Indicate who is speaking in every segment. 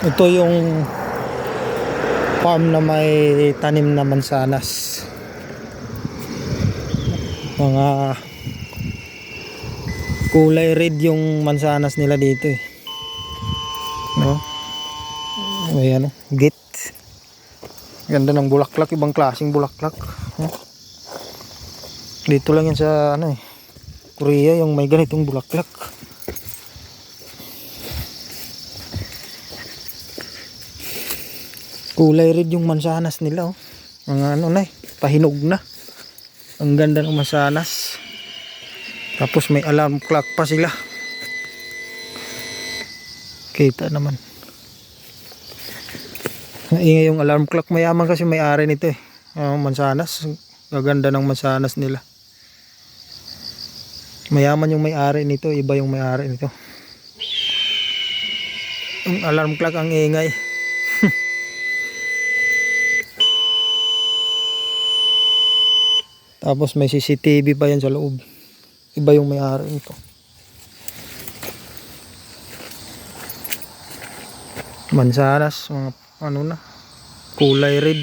Speaker 1: Ito yung farm na may tanim na mansanas. Mga kulay red yung mansanas nila dito eh. No? Ayan, git. Ganda ng bulaklak, ibang klaseng bulaklak. Dito lang yan sa Korea yung may ganitong bulaklak. Kulay red yung mansanas nila oh. Mga pahinog na. Ang ganda ng mansanas. Tapos may alarm clock pa sila. Kita naman. Naingay yung alarm clock. Mayaman kasi may-ari nito eh. Mansanas. Gaganda ng mansanas nila. Mayaman yung may-ari nito. Iba yung may-ari nito. Yung alarm clock ang ingay. Tapos may CCTV pa yan sa loob. Iba yung may-ari nito. Mansanas, mga kulay red.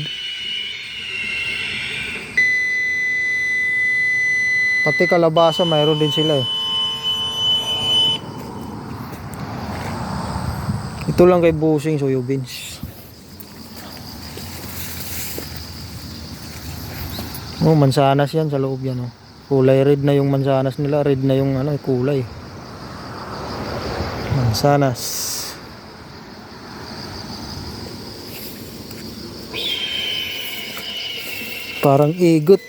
Speaker 1: Pati kalabasa mayroon din sila eh. Ito lang kay Busing soybeans. Mansanas yan sa loob yan oh. Kulay red na yung mansanas nila, red na yung kulay. Mansanas. Parang igot.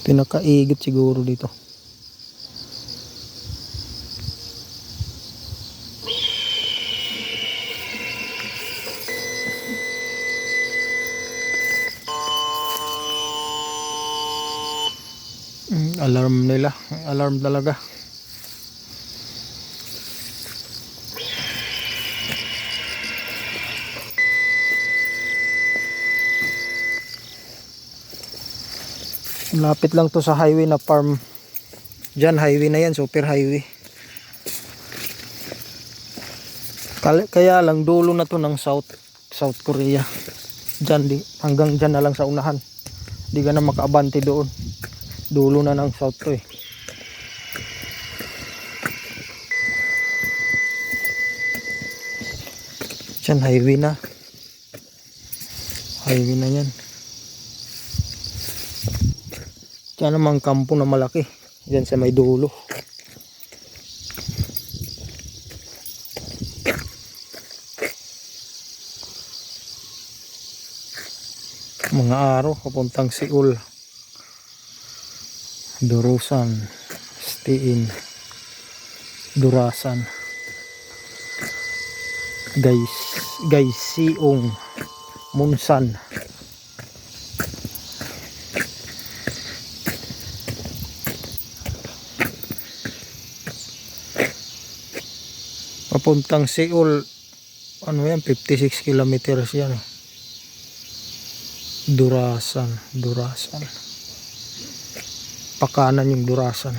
Speaker 1: Pinakaigot siguro dito. Alarm nila, alarm talaga. Lapit lang to sa highway na farm. Diyan highway na yan, super highway. Kaya lang dulo na to ng South Korea. Hanggang diyan na lang sa unahan. Hindi ka na makaabante doon. Dulo na ng South to eh. Diyan highway na. Highway na yan. Diyan naman kampo na malaki. Diyan sa may dulo. Mga araw papuntang Seoul, Durusan, Stiin, Durasan, Gayseong, Munsan. Papuntang Seoul, 56 kilometers yan. Durasan. Pakanan yung Durasan.